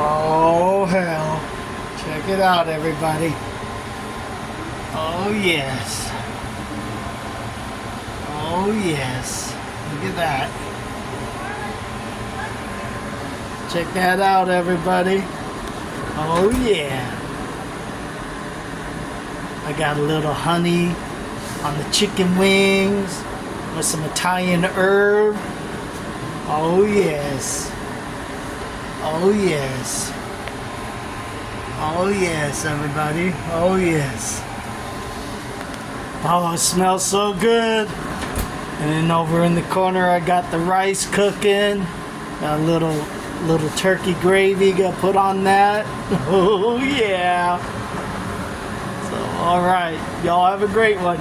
Oh hell. Check it out, everybody. Oh yes. Oh yes. Look at that. Check that out, everybody. Oh yeah. I got a little honey on the chicken wings with some Italian herb. Oh yes. Oh yes. Oh yes, everybody. Oh yes. Oh, it smells so good. And then over in the corner I got the rice cooking. Got a little turkey gravy got put on that. Oh yeah. So alright. Y'all have a great one.